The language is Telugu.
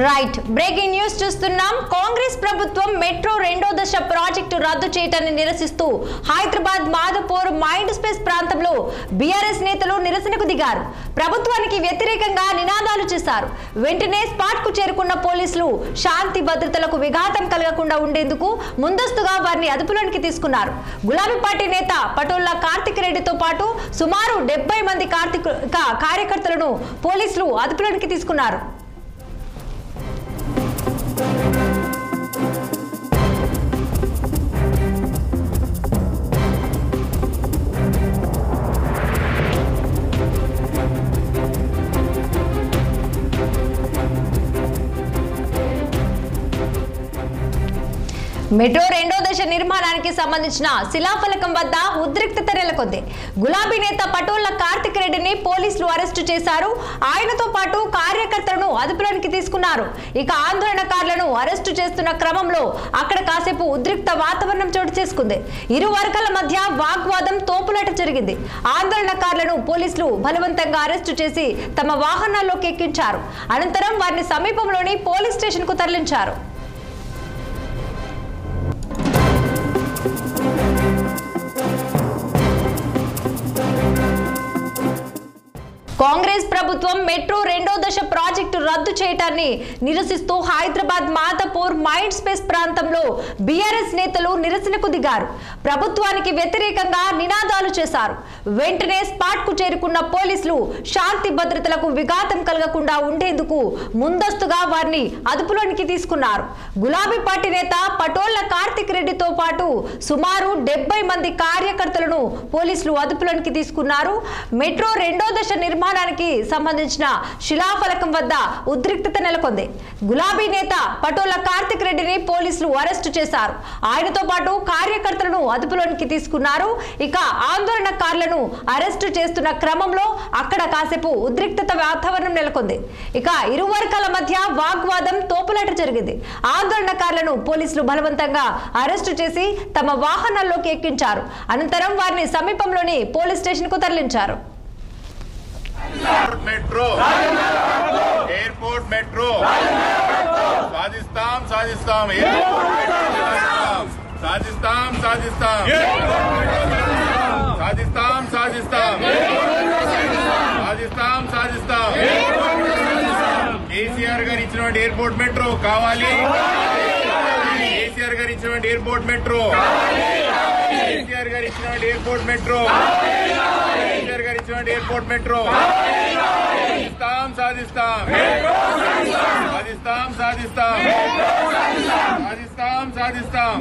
రైట్ బ్రేకింగ్ న్యూస్ చూస్తున్నాం. కాంగ్రెస్ ప్రభుత్వం మెట్రో రెండో దశ ప్రాజెక్టు రద్దు చేయడాన్ని నిరసిస్తూ హైదరాబాద్ మాధవపూర్ మైండ్ స్పేస్ ప్రాంతంలో బీఆర్ఎస్ నేతలు నిరసనకు దిగారు. ప్రభుత్వానికి వ్యతిరేకంగా నినాదాలు చేశారు. వెంటనే స్పాట్ కు చేరుకున్న పోలీసులు శాంతి భద్రతలకు విఘాతం కలగకుండా ఉండేందుకు ముందస్తుగా వారిని అదుపులోనికి తీసుకున్నారు. గులాబీ పార్టీ నేత పటోళ్ల కార్తిక్ రెడ్డితో పాటు సుమారు 70 మంది కార్యకర్తలను పోలీసులు అదుపులోనికి తీసుకున్నారు. మెట్రో రెండో దశ నిర్మాణానికి సంబంధించిన శిలాఫలకం వద్ద ఉద్రిక్తత నెలకొంది. గులాబీ నేత పటోళ్ల కార్తిక్ రెడ్డిని పోలీసులు అరెస్టు చేశారు. ఆయనతో పాటు కార్యకర్తలను అదుపులోనికి తీసుకున్నారు. ఇక ఆందోళనకారులను అరెస్టు చేస్తున్న క్రమంలో అక్కడ కాసేపు ఉద్రిక్త వాతావరణం చోటు చేసుకుంది. ఇరు వర్గాల మధ్య వాగ్వాదం, తోపులాట జరిగింది. ఆందోళనకారులను పోలీసులు బలవంతంగా అరెస్టు చేసి తమ వాహనాల్లోకి ఎక్కించారు. అనంతరం వారిని సమీపంలోని పోలీస్ స్టేషన్ కు తరలించారు. కాంగ్రెస్ ప్రభుత్వం మెట్రో రెండో దశ ప్రాజెక్టు రద్దు చేయడాన్ని నిరసిస్తూ హైదరాబాద్ మాధవపూర్ మైండ్ స్పేస్ ప్రాంతంలో బీఆర్ఎస్ నేతలు నిరసనకు దిగారు. ప్రభుత్వానికి వ్యతిరేకంగా నినాదాలు చేశారు. వెంటనే స్పాట్ కు చేరుకున్న పోలీసులు శాంతి భద్రతలకు విఘాతం కలగకుండా ఉండేందుకు ముందస్తుగా వారిని అదుపులోనికి తీసుకున్నారు. గులాబీ పార్టీ నేత పటోళ్ల కార్తిక్ రెడ్డితో పాటు సుమారు 70 మంది కార్యకర్తలను పోలీసులు అదుపులోనికి తీసుకున్నారు. మెట్రో రెండో దశ నిర్మాణానికి సంబంధించిన శిలాఫలకం వద్ద ఉద్రిక్తత నెలకొంది. గులాబీ నేత పటోళ్ల కార్తిక్ రెడ్డిని పోలీసులు అరెస్టు చేశారు. ఆయనతో పాటు కార్యకర్తలను అదుపులోనికి తీసుకున్నారు. ఇక ఆందోళనకారులను అరెస్టు చేస్తున్న క్రమంలో అక్కడ కాసేపు ఉద్రిక్తత వాతావరణం నెలకొంది. ఇక ఇరు వర్గాల మధ్య వాగ్వాదం, తోపులాట జరిగింది. ఆందోళనకారులను పోలీసులు బలవంతంగా అరెస్టు చేసి తమ వాహనాల్లోకి ఎక్కించారు. అనంతరం వారిని సమీపంలోని పోలీస్ స్టేషన్ కు తరలించారు. మెట్రో ఎయిర్పోర్ట్ మెట్రో సాధిస్తాం సాధిస్తాం సాధిస్తాం సాధిస్తాం సాధిస్తాం సాధిస్తాం సాధిస్తాం సాధిస్తాం కేసీఆర్ గారు ఇచ్చినటువంటి ఎయిర్పోర్ట్ మెట్రో కావాలి. కేసీఆర్ గారు ఇచ్చినటువంటి ఎయిర్పోర్ట్ మెట్రో కేసీఆర్ గారు ఇచ్చినటువంటి ఎయిర్పోర్ట్ మెట్రో కేసీఆర్ గారు ఇచ్చినటువంటి ఎయిర్పోర్ట్ మెట్రో సాధిస్తాం సాధిస్తాం సాధిస్తాం సాధిస్తాం సాధిస్తాం సాధిస్తాం